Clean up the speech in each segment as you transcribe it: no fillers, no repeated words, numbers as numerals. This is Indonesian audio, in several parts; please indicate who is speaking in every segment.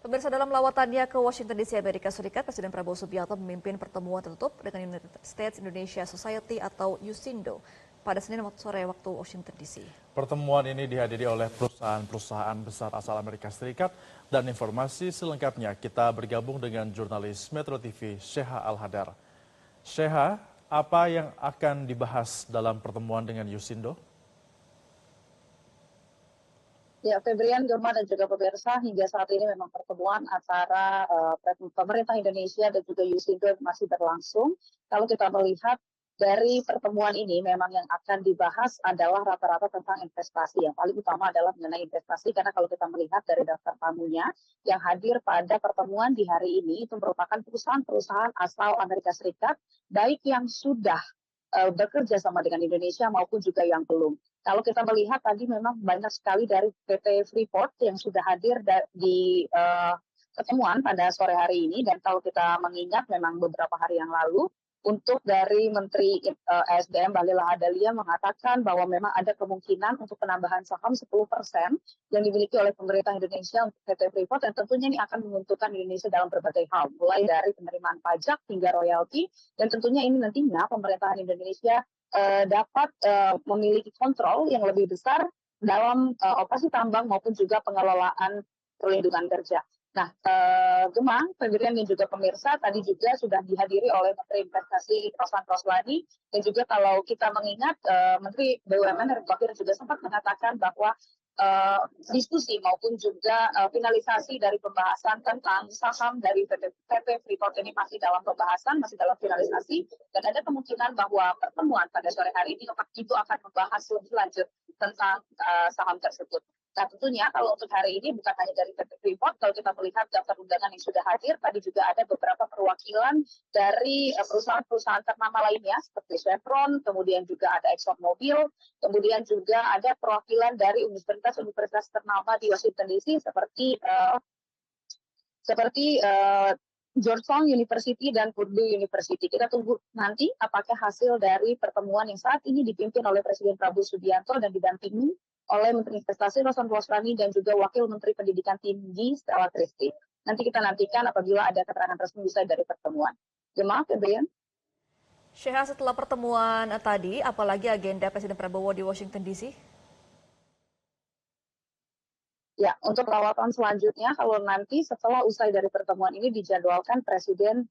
Speaker 1: Pemirsa, dalam lawatannya ke Washington DC, Amerika Serikat, Presiden Prabowo Subianto memimpin pertemuan tertutup dengan United States Indonesia Society atau USINDO pada Senin sore waktu Washington DC.
Speaker 2: Pertemuan ini dihadiri oleh perusahaan-perusahaan besar asal Amerika Serikat dan informasi selengkapnya kita bergabung dengan jurnalis Metro TV Sheha Al-Hadar. Sheha, apa yang akan dibahas dalam pertemuan dengan USINDO?
Speaker 3: Ya, Febrian, Gemma, dan juga pemirsa, hingga saat ini memang pertemuan antara pemerintah Indonesia dan juga USINDO masih berlangsung. Kalau kita melihat dari pertemuan ini, memang yang akan dibahas adalah rata-rata tentang investasi. Yang paling utama adalah mengenai investasi, karena kalau kita melihat dari daftar tamunya yang hadir pada pertemuan di hari ini, itu merupakan perusahaan-perusahaan asal Amerika Serikat, baik yang sudah bekerja sama dengan Indonesia maupun juga yang belum. Kalau kita melihat tadi memang banyak sekali dari PT Freeport yang sudah hadir di pertemuan pada sore hari ini, dan kalau kita mengingat memang beberapa hari yang lalu untuk dari Menteri SDM Bahlil Lahadalia mengatakan bahwa memang ada kemungkinan untuk penambahan saham 10% yang dimiliki oleh pemerintah Indonesia untuk PT Freeport, dan tentunya ini akan menguntungkan Indonesia dalam berbagai hal, mulai dari penerimaan pajak hingga royalti, dan tentunya ini nantinya pemerintahan Indonesia dapat memiliki kontrol yang lebih besar dalam operasi tambang maupun juga pengelolaan perlindungan kerja. Nah, Gemang, Febrian, dan juga pemirsa tadi juga sudah dihadiri oleh Menteri Investasi Rosman Roslani, dan juga kalau kita mengingat Menteri BUMN Erick Thohir juga sempat mengatakan bahwa diskusi maupun juga finalisasi dari pembahasan tentang saham dari PT Freeport ini masih dalam pembahasan, masih dalam finalisasi, dan ada kemungkinan bahwa pertemuan pada sore hari ini itu akan membahas lebih lanjut tentang saham tersebut. Nah, tentunya kalau untuk hari ini bukan hanya dari PT Freeport, kalau kita melihat daftar undangan yang sudah hadir, tadi juga ada beberapa perwakilan dari perusahaan-perusahaan ternama lainnya seperti Chevron, kemudian juga ada ExxonMobil, kemudian juga ada perwakilan dari universitas ternama di Washington DC seperti Georgetown University dan Purdue University. Kita tunggu nanti apakah hasil dari pertemuan yang saat ini dipimpin oleh Presiden Prabowo Subianto dan didampingi oleh Menteri Investasi Rosman Roslani dan juga Wakil Menteri Pendidikan Tinggi Stella Christie. Nanti kita nantikan apabila ada keterangan resmi usai dari pertemuan. Jemaah, Febrian.
Speaker 1: Sheha, setelah pertemuan tadi, apalagi agenda Presiden Prabowo di Washington DC?
Speaker 3: Ya, untuk lawatan selanjutnya, kalau nanti setelah usai dari pertemuan ini dijadwalkan Presiden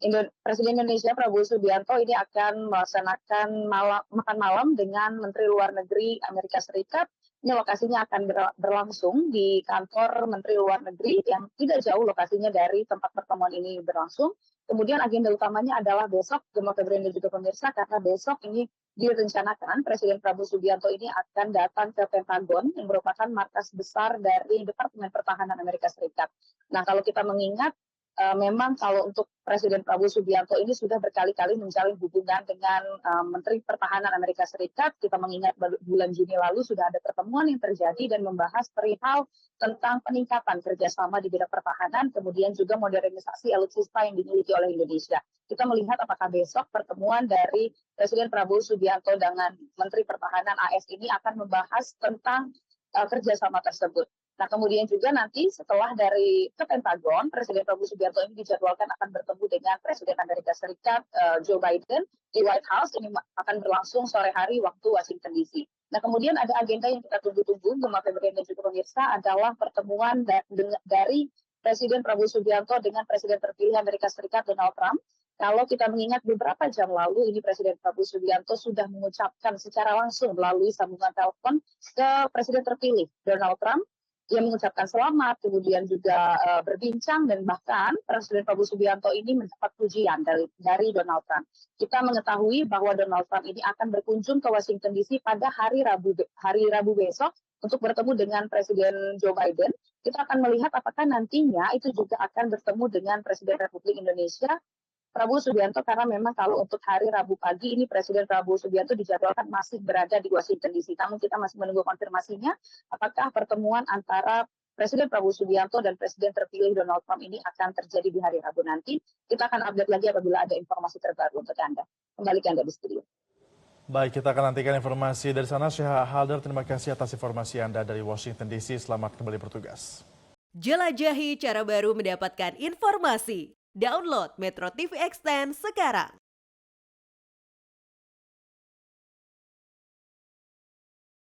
Speaker 3: Indonesia Prabowo Subianto ini akan melaksanakan makan malam dengan Menteri Luar Negeri Amerika Serikat. Ini lokasinya akan berlangsung di kantor Menteri Luar Negeri yang tidak jauh lokasinya dari tempat pertemuan ini berlangsung. Kemudian agenda utamanya adalah besok, Gemma, Febrian, dan juga pemirsa, karena besok ini direncanakan Presiden Prabowo Subianto ini akan datang ke Pentagon yang merupakan markas besar dari Departemen Pertahanan Amerika Serikat. Nah, kalau kita mengingat memang kalau untuk Presiden Prabowo Subianto ini sudah berkali-kali menjalin hubungan dengan Menteri Pertahanan Amerika Serikat. Kita mengingat bulan Juni lalu sudah ada pertemuan yang terjadi dan membahas perihal tentang peningkatan kerjasama di bidang pertahanan, kemudian juga modernisasi alutsista yang dimiliki oleh Indonesia. Kita melihat apakah besok pertemuan dari Presiden Prabowo Subianto dengan Menteri Pertahanan AS ini akan membahas tentang kerjasama tersebut. Nah, kemudian juga nanti setelah dari ke Pentagon, Presiden Prabowo Subianto ini dijadwalkan akan bertemu dengan Presiden Amerika Serikat Joe Biden di White House. Ini akan berlangsung sore hari waktu Washington DC. Nah, kemudian ada agenda yang kita tunggu-tunggu, Gemma, Febrian, dan juga pemirsa, adalah pertemuan dari Presiden Prabowo Subianto dengan Presiden terpilih Amerika Serikat Donald Trump. Kalau kita mengingat beberapa jam lalu, ini Presiden Prabowo Subianto sudah mengucapkan secara langsung melalui sambungan telepon ke Presiden terpilih Donald Trump. Dia mengucapkan selamat, kemudian juga berbincang, dan bahkan Presiden Prabowo Subianto ini mendapat pujian dari Donald Trump. Kita mengetahui bahwa Donald Trump ini akan berkunjung ke Washington DC pada hari Rabu besok untuk bertemu dengan Presiden Joe Biden. Kita akan melihat apakah nantinya itu juga akan bertemu dengan Presiden Republik Indonesia Prabowo Subianto, karena memang kalau untuk hari Rabu pagi ini Presiden Prabowo Subianto dijadwalkan masih berada di Washington DC. Namun kita masih menunggu konfirmasinya apakah pertemuan antara Presiden Prabowo Subianto dan Presiden terpilih Donald Trump ini akan terjadi di hari Rabu nanti. Kita akan update lagi apabila ada informasi terbaru untuk Anda. Kembali ke Anda di studio.
Speaker 2: Baik, kita akan nantikan informasi dari sana. Sheha Al-Hadar, terima kasih atas informasi Anda dari Washington DC. Selamat kembali bertugas.
Speaker 4: Jelajahi cara baru mendapatkan informasi. Download Metro TV Extend sekarang.